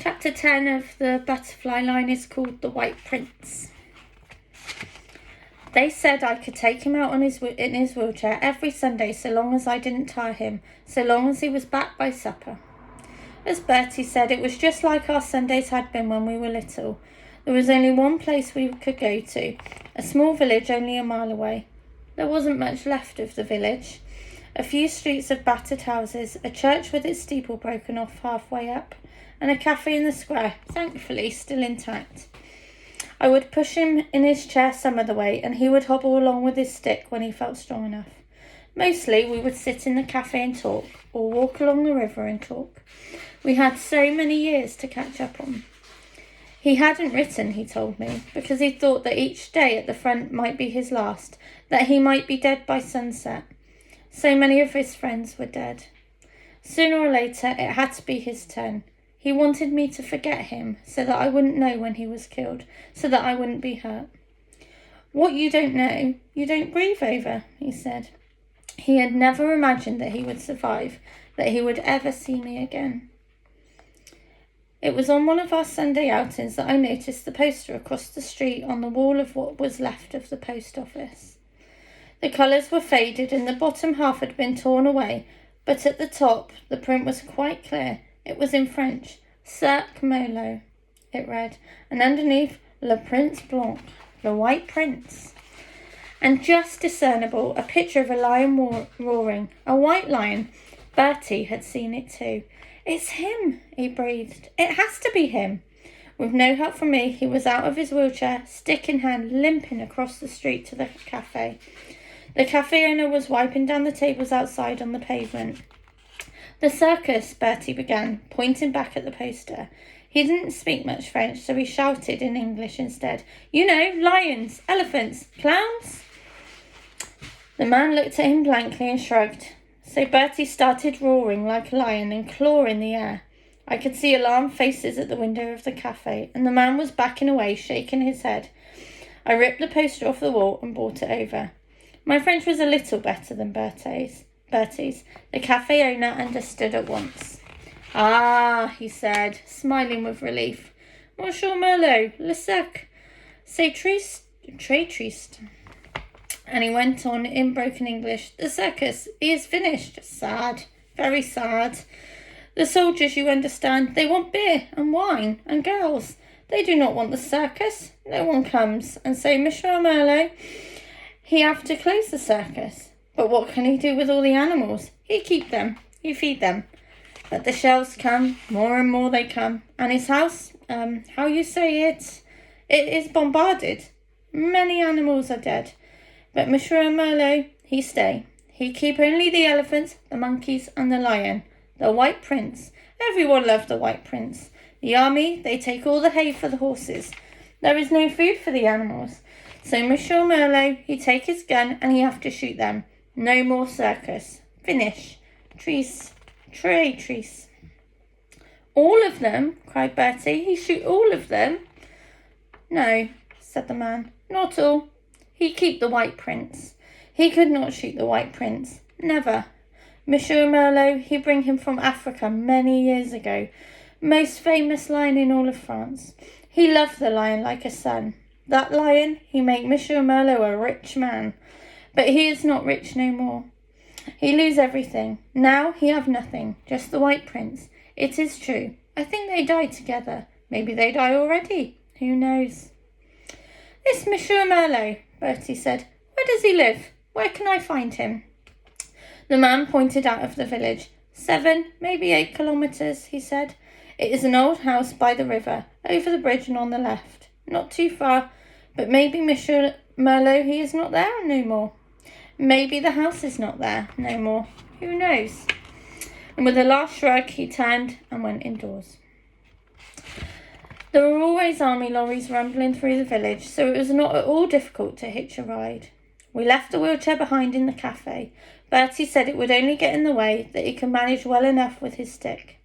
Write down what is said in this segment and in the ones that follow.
Chapter 10 of the Butterfly line is called The White Prince. They said I could take him out in his wheelchair every Sunday so long as I didn't tire him, so long as he was back by supper. As Bertie said, it was just like our Sundays had been when we were little. There was only one place we could go to, a small village only a mile away. There wasn't much left of the village. A few streets of battered houses, a church with its steeple broken off halfway up, and a cafe in the square, thankfully still intact. I would push him in his chair some of the way, and he would hobble along with his stick when he felt strong enough. Mostly we would sit in the cafe and talk, or walk along the river and talk. We had so many years to catch up on. He hadn't written, he told me, because he thought that each day at the front might be his last, that he might be dead by sunset. So many of his friends were dead. Sooner or later it had to be his turn. He wanted me to forget him so that I wouldn't know when he was killed, so that I wouldn't be hurt. What you don't know, you don't grieve over, he said. He had never imagined that he would survive, that he would ever see me again. It was on one of our Sunday outings that I noticed the poster across the street on the wall of what was left of the post office. The colours were faded and the bottom half had been torn away, but at the top the print was quite clear. It was in French. Cirque Molo, it read, and underneath, Le Prince Blanc, the White Prince. And just discernible, a picture of a lion roaring, a white lion. Bertie had seen it too. It's him, he breathed. It has to be him. With no help from me, he was out of his wheelchair, stick in hand, limping across the street to the cafe. The cafe owner was wiping down the tables outside on the pavement. The circus, Bertie began, pointing back at the poster. He didn't speak much French, so he shouted in English instead. You know, lions, elephants, clowns? The man looked at him blankly and shrugged. So Bertie started roaring like a lion and clawing the air. I could see alarmed faces at the window of the cafe, and the man was backing away, shaking his head. I ripped the poster off the wall and brought it over. My French was a little better than Bertie's. The cafe owner understood at once. Ah, he said, smiling with relief. Monsieur Merlot, le cirque, c'est triste, très triste. And he went on in broken English. The circus is finished. Sad, very sad. The soldiers, you understand, they want beer and wine and girls. They do not want the circus. No one comes. And so Monsieur Merlot, he have to close the circus. But what can he do with all the animals? He keep them. He feed them. But the shells come. More and more they come. And his house, how you say it is bombarded. Many animals are dead. But Monsieur Merlot, he stay. He keep only the elephants, the monkeys, and the lion. The White Prince. Everyone loved the White Prince. The army, they take all the hay for the horses. There is no food for the animals. So Monsieur Merlot, he take his gun and he have to shoot them. No more circus. Finish. Trees. Trees. All of them, cried Bertie. He shoot all of them? No, said the man. Not all. He keep the White Prince. He could not shoot the White Prince. Never. Monsieur Merlot, he bring him from Africa many years ago. Most famous lion in all of France. He loved the lion like a son. That lion, he make Monsieur Merlot a rich man. But he is not rich no more. He lose everything. Now he have nothing, just the White Prince. It is true. I think they died together. Maybe they die already. Who knows? This Monsieur Merlot, Bertie said. Where does he live? Where can I find him? The man pointed out of the village. 7, maybe 8 kilometres, he said. It is an old house by the river, over the bridge and on the left. Not too far, but maybe Monsieur Merlot, he is not there no more. Maybe the house is not there no more. Who knows? And with a last shrug, he turned and went indoors. There were always army lorries rumbling through the village, so it was not at all difficult to hitch a ride. We left the wheelchair behind in the cafe. Bertie said it would only get in the way, that he could manage well enough with his stick.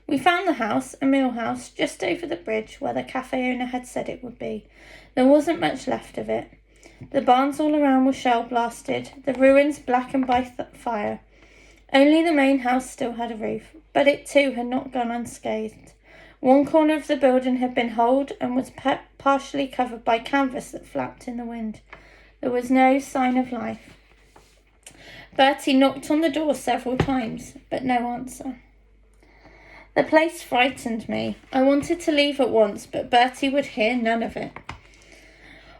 We found the house, a mill house, just over the bridge where the cafe owner had said it would be. There wasn't much left of it. The barns all around were shell blasted, the ruins blackened by fire. Only the main house still had a roof, but it too had not gone unscathed. One corner of the building had been holed and was partially covered by canvas that flapped in the wind. There was no sign of life. Bertie knocked on the door several times, but no answer. The place frightened me. I wanted to leave at once, but Bertie would hear none of it.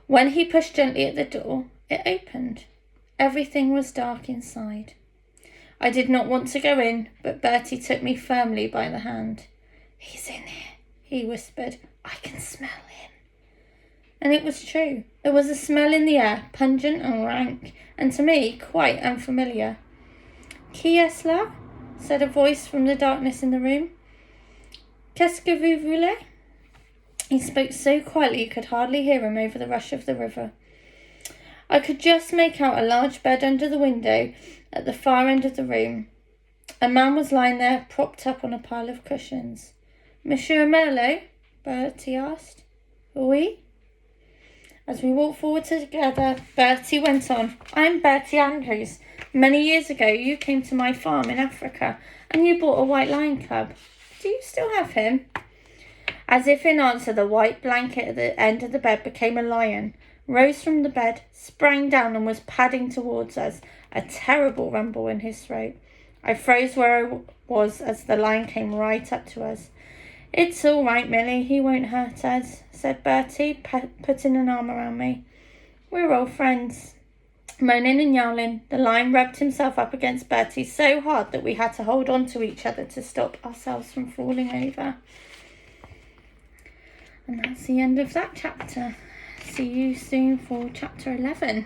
When he pushed gently at the door, it opened. Everything was dark inside. I did not want to go in, but Bertie took me firmly by the hand. "He's in here," he whispered. "I can smell him." And it was true. There was a smell in the air, pungent and rank, and to me quite unfamiliar. "Qui est là?" said a voice from the darkness in the room. "Qu'est-ce que vous voulez?" He spoke so quietly you could hardly hear him over the rush of the river. I could just make out a large bed under the window at the far end of the room. A man was lying there, propped up on a pile of cushions. "Monsieur Merlot?" Bertie asked. "Oui?" As we walked forward together, Bertie went on. "I'm Bertie Andrews. Many years ago you came to my farm in Africa and you bought a white lion cub. Do you still have him?" As if in answer, the white blanket at the end of the bed became a lion, rose from the bed, sprang down and was padding towards us, a terrible rumble in his throat. I froze where I was as the lion came right up to us. "It's all right, Millie, he won't hurt us," said Bertie, putting an arm around me. "We're old friends." Moaning and yowling, the lion rubbed himself up against Bertie so hard that we had to hold on to each other to stop ourselves from falling over. And that's the end of that chapter. See you soon for chapter 11.